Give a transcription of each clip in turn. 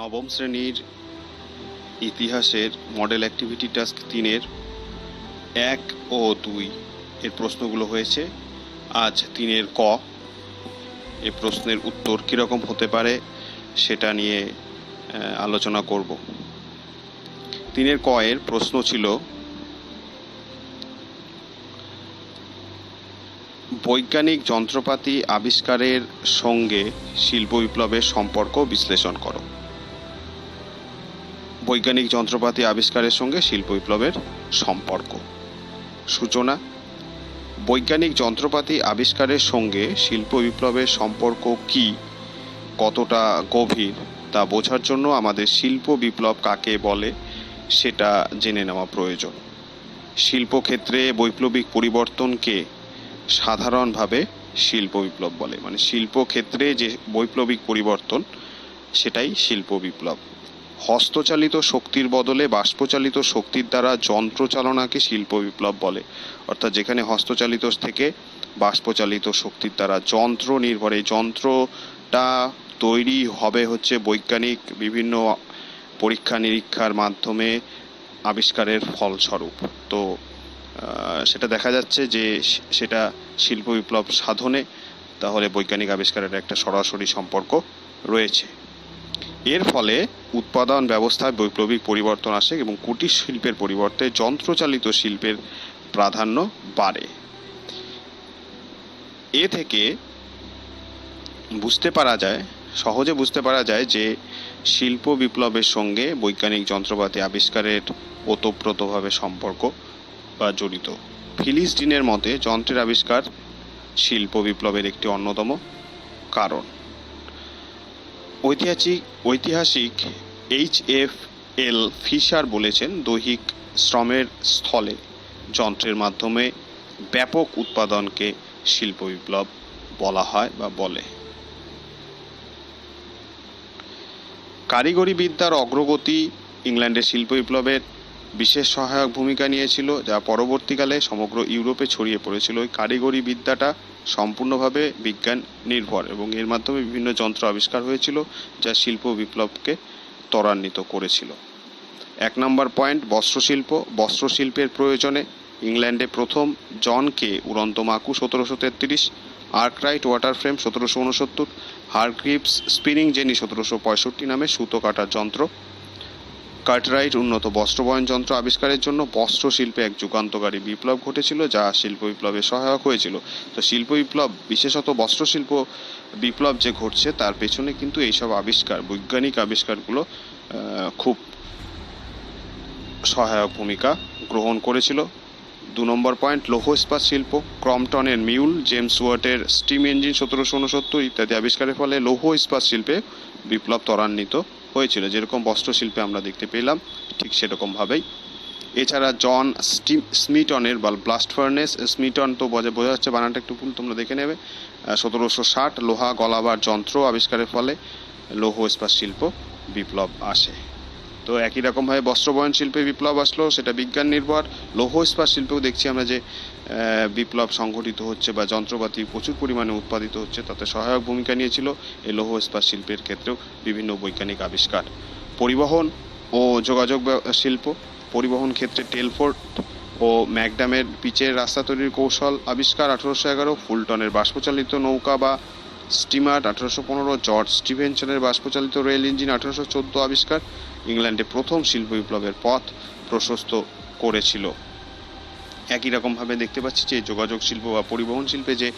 নবম শ্রেণীর ইতিহাসের মডেল অ্যাক্টিভিটি টাস্ক 3-এর 1 ও 2 এর প্রশ্নগুলো হয়েছে। আজ 3-এর ক এই প্রশ্নের উত্তর কীরকম হতে পারে সেটা নিয়ে আলোচনা করব। 3-এর ক এর প্রশ্ন ছিল বৈজ্ঞানিক যন্ত্রপাতি আবিষ্কারের সঙ্গে শিল্প বিপ্লবের সম্পর্ক বিশ্লেষণ করো। বৈজ্ঞানিক যন্ত্রপাতি আবিষ্কারের সঙ্গে শিল্প বিপ্লবের সম্পর্ক। সূচনা: বৈজ্ঞানিক যন্ত্রপাতি আবিষ্কারের সঙ্গে শিল্প বিপ্লবের সম্পর্ক কি, কতটা গভীর তা বোঝার জন্য আমাদের শিল্প বিপ্লব কাকে বলে সেটা জেনে নেওয়া প্রয়োজন। শিল্পক্ষেত্রে বৈপ্লবিক পরিবর্তনকে সাধারণভাবে শিল্প বিপ্লব বলে, মানে শিল্পক্ষেত্রে যে বৈপ্লবিক পরিবর্তন সেটাই শিল্প বিপ্লব। হস্তচালিত শক্তির বদলে বাষ্পচালিত শক্তির দ্বারা যন্ত্রচালনাকে শিল্প বিপ্লব বলে, অর্থাৎ যেখানে হস্তচালিত থেকে বাষ্পচালিত শক্তির দ্বারা যন্ত্র নির্ভরে যন্ত্রটা তৈরি হবে হচ্ছে বৈজ্ঞানিক বিভিন্ন পরীক্ষা নিরীক্ষার মাধ্যমে আবিষ্কারের ফলস্বরূপ। তো সেটা দেখা যাচ্ছে যে সেটা শিল্প বিপ্লব সাধনে তাহলে বৈজ্ঞানিক আবিষ্কারের একটা সরাসরি সম্পর্ক রয়েছে। এর ফলে উৎপাদন ব্যবস্থায় বৈপ্লবিক পরিবর্তন আসে এবং কুটির শিল্পের পরিবর্তে যন্ত্রচালিত শিল্পের প্রাধান্য বাড়ে। এ থেকে সহজে বুঝতে পারা যায় যে শিল্প বিপ্লবের সঙ্গে বৈজ্ঞানিক যন্ত্রপাতি আবিষ্কারের ওতপ্রোতভাবে সম্পর্ক বা জড়িত। ফিলিস ডিনের মতে যন্ত্রের আবিষ্কার শিল্প বিপ্লবের একটি অন্যতম কারণ। ঐতিহাসিক H.F.L. ফিশার বলেছেন, দৈহিক শ্রমের স্থলে যন্ত্রের মাধ্যমে ব্যাপক উৎপাদনকে শিল্প বিপ্লব বলা হয় বা বলে। কারিগরি বিদ্যার অগ্রগতি ইংল্যান্ডের শিল্প বিপ্লবের বিশেষ সহায়ক ভূমিকা নিয়েছিল, যা পরবর্তীকালে সমগ্র ইউরোপে ছড়িয়ে পড়েছিল। ওই কারিগরি বিদ্যাটা সম্পূর্ণভাবে বিজ্ঞান নির্ভর এবং এর মাধ্যমে বিভিন্ন যন্ত্র আবিষ্কার হয়েছিল যা শিল্প বিপ্লবকে ত্বরান্বিত করেছিল। 1 নম্বর পয়েন্ট, বস্ত্রশিল্প। বস্ত্রশিল্পের প্রয়োজনে ইংল্যান্ডে প্রথম জন কে উড়ন্ত মাকু 1733, Arkwright water frame 1769, Hargreaves spinning jenny 1765 নামে সুতো কাটার যন্ত্র, কার্টরাইট উন্নত বস্ত্রবয়ন যন্ত্র আবিষ্কারের জন্য বস্ত্রশিল্পে এক যুগান্তকারী বিপ্লব ঘটেছিল যা শিল্প বিপ্লবে সহায়ক হয়েছিল। তো শিল্প বিপ্লব, বিশেষত বস্ত্রশিল্প বিপ্লব যে ঘটছে তার পেছনে কিন্তু এইসব আবিষ্কার, বৈজ্ঞানিক আবিষ্কারগুলো খুব সহায়ক ভূমিকা গ্রহণ করেছিল। 2 নম্বর পয়েন্ট, লৌহ ইস্পাত শিল্প। ক্রম্পটনের মিউল, জেমস ওয়াটের স্টিম ইঞ্জিন 1769 ইত্যাদি আবিষ্কারের ফলে লৌহ ইস্পাত শিল্পে বিপ্লব ত্বরান্বিত হয়েছিল, যেরকম বস্ত্রশিল্পে আমরা দেখতে পেলাম ঠিক সেরকমভাবেই। এছাড়া জন স্মিটনের বা ব্লাস্ট ফার্নেস, স্মিটন তো বোঝা যাচ্ছে বানানটা একটু ভুল, তোমরা দেখে নেবে, 1760 লোহা গলাবার যন্ত্র আবিষ্কারের ফলে লৌহ ইস্পাত শিল্প বিপ্লব আসে। তো একই রকমভাবে বস্ত্রবয়ন শিল্পে বিপ্লব আসলো, সেটা বিজ্ঞান নির্ভর। লৌহ ইস্পাত শিল্পেও দেখছি আমরা যে বিপ্লব সংঘটিত হচ্ছে বা যন্ত্রপাতি প্রচুর পরিমাণে উৎপাদিত হচ্ছে, তাতে সহায়ক ভূমিকা নিয়েছিল এই লৌহ ইস্পাত শিল্পের ক্ষেত্রেও বিভিন্ন বৈজ্ঞানিক আবিষ্কার। পরিবহন ও যোগাযোগ শিল্প। পরিবহন ক্ষেত্রে টেলফোর্ড ও ম্যাকডামের পিচের রাস্তা তৈরির কৌশল আবিষ্কার 1811, ফুলটনের বাষ্পচালিত নৌকা বা স্টিমার 1815, জর্জ স্টিভেনসনের বাষ্পচালিত রেল ইঞ্জিন 1814 আবিষ্কার ইংল্যান্ডে প্রথম শিল্প বিপ্লবের পথ প্রশস্ত করেছিল। একই রকমভাবে দেখতে পাচ্ছি যে যোগাযোগ শিল্প বা পরিবহন শিল্পে যে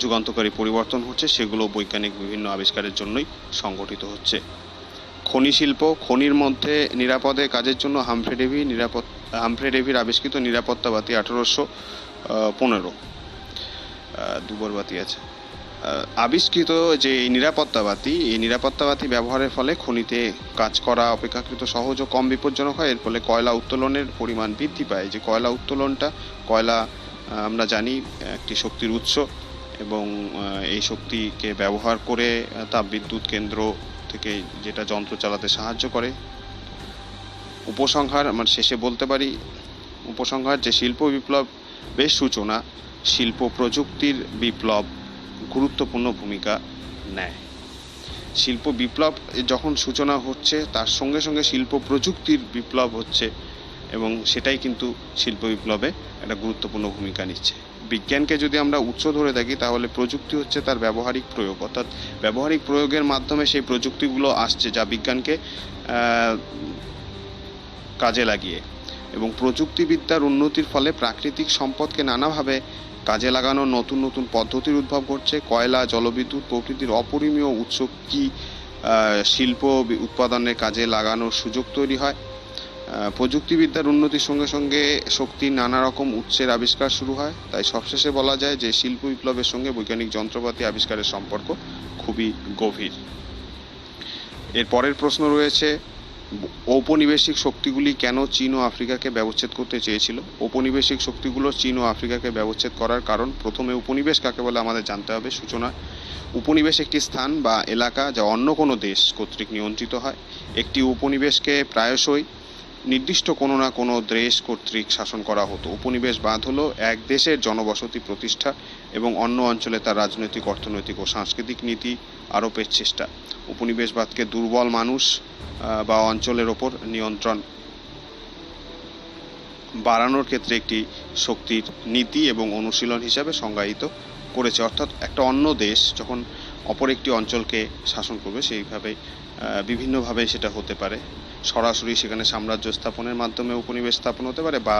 যুগান্তকারী পরিবর্তন হচ্ছে সেগুলো বৈজ্ঞানিক বিভিন্ন আবিষ্কারের জন্যই সংগঠিত হচ্ছে। খনি শিল্প। খনির মধ্যে নিরাপদে কাজের জন্য হামফ্রে ডেভির আবিষ্কৃত নিরাপত্তা বাতি 1815, দুবার বাতি আছে, আবিষ্কৃত যে এই নিরাপত্তা বাতি ব্যবহারের ফলে খনিতে কাজ করা অপেক্ষাকৃত সহজ ও কম বিপজ্জনক হয়। এর ফলে কয়লা উত্তোলনের পরিমাণ বৃদ্ধি পায়। যে কয়লা উত্তোলনটা, কয়লা আমরা জানি একটি শক্তির উৎস এবং এই শক্তিকে ব্যবহার করে তাপবিদ্যুৎ কেন্দ্র থেকে যেটা যন্ত্র চালাতে সাহায্য করে। উপসংহার, আমরা শেষে বলতে পারি উপসংহার যে শিল্প বিপ্লবের সূচনা শিল্প প্রযুক্তির বিপ্লব গুরুত্বপূর্ণ ভূমিকা নেয়। শিল্প বিপ্লব যখন সূচনা হচ্ছে তার সঙ্গে সঙ্গে শিল্প প্রযুক্তির বিপ্লব হচ্ছে এবং সেটাই কিন্তু শিল্প বিপ্লবে একটা গুরুত্বপূর্ণ ভূমিকা নিচ্ছে। বিজ্ঞানকে যদি আমরা উৎস ধরে থাকি তাহলে প্রযুক্তি হচ্ছে তার ব্যবহারিক প্রয়োগ, অর্থাৎ ব্যবহারিক প্রয়োগের মাধ্যমে সেই প্রযুক্তিগুলো আসছে যা বিজ্ঞানকে কাজে লাগিয়ে, এবং প্রযুক্তিবিদ্যার উন্নতির ফলে প্রাকৃতিক সম্পদকে নানাভাবে কাজে লাগানোর নতুন নতুন পদ্ধতির উদ্ভব ঘটছে। কয়লা, জলবিদ্যুৎ প্রকৃতির অপরিমেয় উৎস কি শিল্প উৎপাদনের কাজে লাগানোর সুযোগ তৈরি হয়। প্রযুক্তিবিদ্যার উন্নতির সঙ্গে সঙ্গে শক্তির নানা রকম উৎসের আবিষ্কার শুরু হয়। তাই সবশেষে বলা যায় যে শিল্প বিপ্লবের সঙ্গে বৈজ্ঞানিক যন্ত্রপাতি আবিষ্কারের সম্পর্ক খুবই গভীর। এর পরের প্রশ্ন রয়েছে, ঔপনিবেশিক শক্তিগুলি কেন চীন ও আফ্রিকাকে ব্যবচ্ছেদ করতে চেয়েছিল? ঔপনিবেশিক শক্তিগুলো চীন ও আফ্রিকাকে ব্যবচ্ছেদ করার কারণ, প্রথমে উপনিবেশ কাকে বলে আমাদের জানতে হবে। সূচনা: উপনিবেশ একটি স্থান বা এলাকা যা অন্য কোনো দেশ কর্তৃক নিয়ন্ত্রিত হয়। একটি উপনিবেশকে প্রায়শই নির্দিষ্ট কোনো না কোনো দেশ কর্তৃক শাসন করা হতো। উপনিবেশবাদ হলো এক দেশের জনবসতি প্রতিষ্ঠা এবং অন্য অঞ্চলে তার রাজনৈতিক, অর্থনৈতিক ও সাংস্কৃতিক নীতি আরোপের চেষ্টা। উপনিবেশবাদকে দুর্বল মানুষ বা অঞ্চলের ওপর নিয়ন্ত্রণ বাড়ানোর ক্ষেত্রে একটি শক্তির নীতি এবং অনুশীলন হিসাবে সংজ্ঞায়িত করেছে। অর্থাৎ একটা অন্য দেশ যখন অপর একটি অঞ্চলকে শাসন করবে সেইভাবে বিভিন্নভাবে সেটা হতে পারে। সরাসরি সেখানে সাম্রাজ্য স্থাপনের মাধ্যমে উপনিবেশ স্থাপন হতে পারে, বা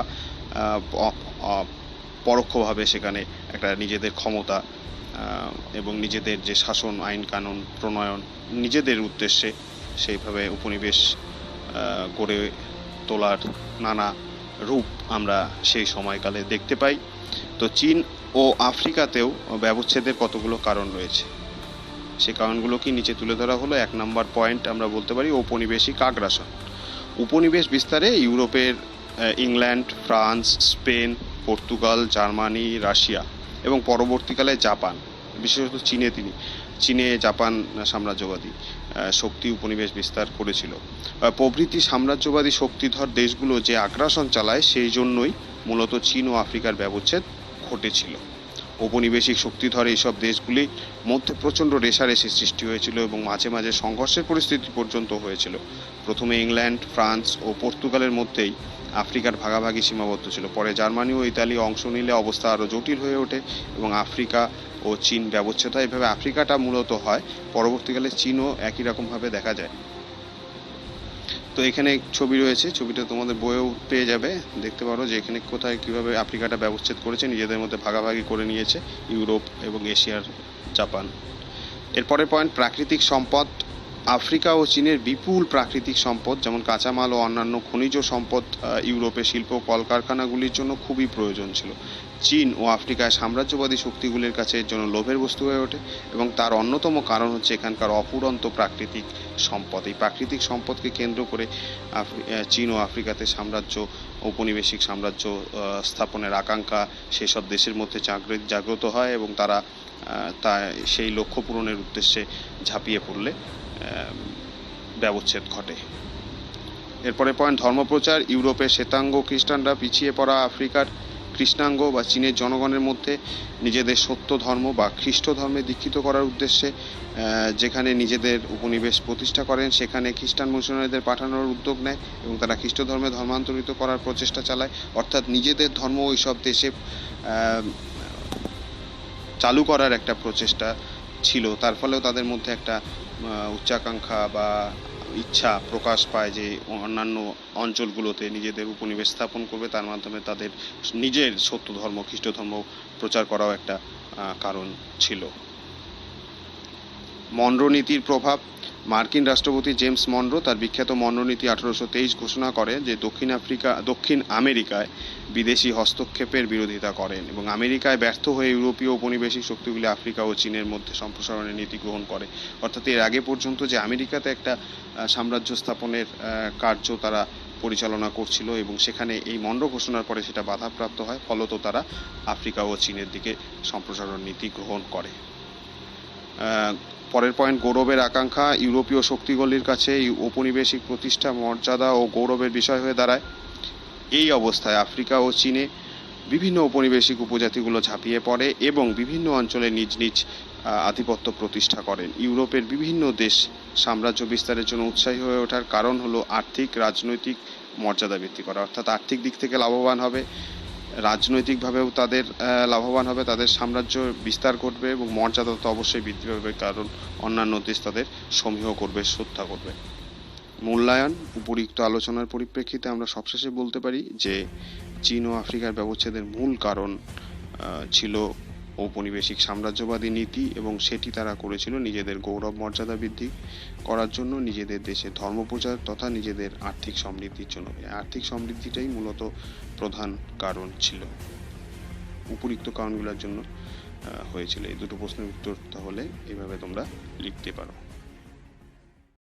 পরোক্ষভাবে সেখানে একটা নিজেদের ক্ষমতা এবং নিজেদের যে শাসন, আইন কানুন প্রণয়ন নিজেদের উদ্দেশ্যে সেইভাবে উপনিবেশ গড়ে তোলার নানা রূপ আমরা সেই সময়কালে দেখতে পাই। তো চীন ও আফ্রিকাতেও ব্যবচ্ছেদের কতগুলো কারণ রয়েছে, সেই কারণগুলো কি নিচে তুলে ধরা হলো। 1 নম্বর পয়েন্ট আমরা বলতে পারি ঔপনিবেশিক আগ্রাসন। উপনিবেশ বিস্তারে ইউরোপের England, France, Spain, Portugal, Germany, Russia এবং পরবর্তীকালে জাপান, বিশেষত চীনে জাপান সাম্রাজ্যবাদী শক্তি উপনিবেশ বিস্তার করেছিল। প্রভৃতি সাম্রাজ্যবাদী শক্তিধর দেশগুলো যে আগ্রাসন চালায় সেই জন্যই মূলত চীন ও আফ্রিকার ব্যবচ্ছেদ ঘটেছিল। ঔপনিবেশিক শক্তিধর এইসব দেশগুলির মধ্যে প্রচণ্ড রেষারেষি সৃষ্টি হয়েছিল এবং মাঝে মাঝে সংঘর্ষের পরিস্থিতি পর্যন্ত হয়েছিল। প্রথমে ইংল্যান্ড, ফ্রান্স ও পর্তুগালের মধ্যেই আফ্রিকার ভাগাভাগি সীমাবদ্ধ ছিল। পরে জার্মানি ও ইতালি অংশ নিলে অবস্থা আরও জটিল হয়ে ওঠে এবং আফ্রিকা ও চীন ব্যবচ্ছেদ হয়। এভাবে আফ্রিকাটা মূলত হয়, পরবর্তীকালে চীনও একই রকমভাবে দেখা যায়। তো এখানে ছবি রয়েছে, ছবিটা তোমাদের বইয়েও পেয়ে যাবে, দেখতে পারো যে এখানে কোথায় কীভাবে আফ্রিকাটা ব্যবচ্ছেদ করেছে, নিজেদের মধ্যে ভাগাভাগি করে নিয়েছে ইউরোপ এবং এশিয়ার জাপান। এরপরের পয়েন্ট, প্রাকৃতিক সম্পদ। আফ্রিকা ও চীনের বিপুল প্রাকৃতিক সম্পদ যেমন কাঁচামাল ও অন্যান্য খনিজ সম্পদ ইউরোপের শিল্প কলকারখানাগুলির জন্য খুবই প্রয়োজন ছিল। চীন ও আফ্রিকায় সাম্রাজ্যবাদী শক্তিগুলির কাছে এর জন্য লোভের বস্তু হয়ে ওঠে এবং তার অন্যতম কারণ হচ্ছে এখানকার অফুরন্ত প্রাকৃতিক সম্পদ। এই প্রাকৃতিক সম্পদকে কেন্দ্র করে চীন ও আফ্রিকাতে সাম্রাজ্য, ঔপনিবেশিক সাম্রাজ্য স্থাপনের আকাঙ্ক্ষা সেসব দেশের মধ্যে জাগ্রত হয় এবং তারা সেই লক্ষ্য পূরণের উদ্দেশ্যে ঝাঁপিয়ে পড়লে ব্যবচ্ছেদ ঘটে। এরপরে পয়েন্ট, ধর্মপ্রচার। ইউরোপের শ্বেতাঙ্গ খ্রিস্টানরা পিছিয়ে পড়া আফ্রিকার কৃষ্ণাঙ্গ বা চীনের জনগণের মধ্যে নিজেদের সত্য ধর্ম বা খ্রিস্ট ধর্মে দীক্ষিত করার উদ্দেশ্যে যেখানে নিজেদের উপনিবেশ প্রতিষ্ঠা করেন সেখানে খ্রিস্টান মিশনারিদের পাঠানোর উদ্যোগ নেয় এবং তারা খ্রিস্ট ধর্মে ধর্মান্তরিত করার প্রচেষ্টা চালায়। অর্থাৎ নিজেদের ধর্ম ওইসব দেশে চালু করার একটা প্রচেষ্টা ছিল, তার ফলেও তাদের মধ্যে একটা উচ্চাকাঙ্ক্ষা বা ইচ্ছা প্রকাশ পায় যে অন্যান্য অঞ্চলগুলোতে নিজেদের উপনিবেশ স্থাপন করবে, তার মাধ্যমে তাদের নিজের সত্য ধর্ম খ্রিস্ট ধর্ম প্রচার করাও একটা কারণ ছিল। মনরো নীতির প্রভাব। মার্কিন রাষ্ট্রপতি জেমস মনরো তার বিখ্যাত মনরো নীতি 1823 ঘোষণা করে যে দক্ষিণ আমেরিকায় বিদেশি হস্তক্ষেপের বিরোধিতা করেন এবং আমেরিকায় ব্যর্থ হয়ে ইউরোপীয় উপনিবেশিক শক্তিগুলি আফ্রিকা ও চীনের মধ্যে সম্প্রসারণের নীতি গ্রহণ করে। অর্থাৎ এর আগে পর্যন্ত যে আমেরিকাতে একটা সাম্রাজ্য স্থাপনের কার্য তারা পরিচালনা করছিল এবং সেখানে এই মনরো ঘোষণার পরে সেটা বাধাপ্রাপ্ত হয়, ফলত তারা আফ্রিকা ও চীনের দিকে সম্প্রসারণ নীতি গ্রহণ করে। পরের পয়েন্ট, গৌরবের আকাঙ্ক্ষা। ইউরোপীয় শক্তিগুলির কাছে এই ঔপনিবেশিক প্রতিষ্ঠা মর্যাদা ও গৌরবের বিষয় হয়ে দাঁড়ায়। এই অবস্থায় আফ্রিকা ও চীনে বিভিন্ন ঔপনিবেশিক উপজাতিগুলো ঝাঁপিয়ে পড়ে এবং বিভিন্ন অঞ্চলে নিজ নিজ আধিপত্য প্রতিষ্ঠা করেন। ইউরোপের বিভিন্ন দেশ সাম্রাজ্য বিস্তারের জন্য উৎসাহী হয়ে ওঠার কারণ হলো আর্থিক রাজনৈতিক মর্যাদা বৃদ্ধি করা, অর্থাৎ আর্থিক দিক থেকে লাভবান হবে, রাজনৈতিকভাবেও তাদের লাভবান হবে, তাদের সাম্রাজ্য বিস্তার ঘটবে এবং মর্যাদা তো অবশ্যই বৃদ্ধি পাবে, কারণ অন্যান্য দেশ তাদের সমীহ করবে, শ্রদ্ধা করবে। মূল্যায়ন। উপরিউক্ত আলোচনার পরিপ্রেক্ষিতে আমরা সবশেষে বলতে পারি যে চীন ও আফ্রিকার ব্যবচ্ছেদের মূল কারণ ছিল ঔপনিবেশিক সাম্রাজ্যবাদী নীতি, এবং সেটি তারা করেছিল নিজেদের গৌরব মর্যাদা বৃদ্ধি করার জন্য, নিজেদের দেশে ধর্মপ্রচার তথা নিজেদের আর্থিক সমৃদ্ধির জন্য। আর্থিক সমৃদ্ধিটাই মূলত প্রধান কারণ ছিল, উপরিউক্ত কারণগুলোর জন্য হয়েছিল। এই দুটো প্রশ্নের উত্তর তাহলে এইভাবে তোমরা লিখতে পারো।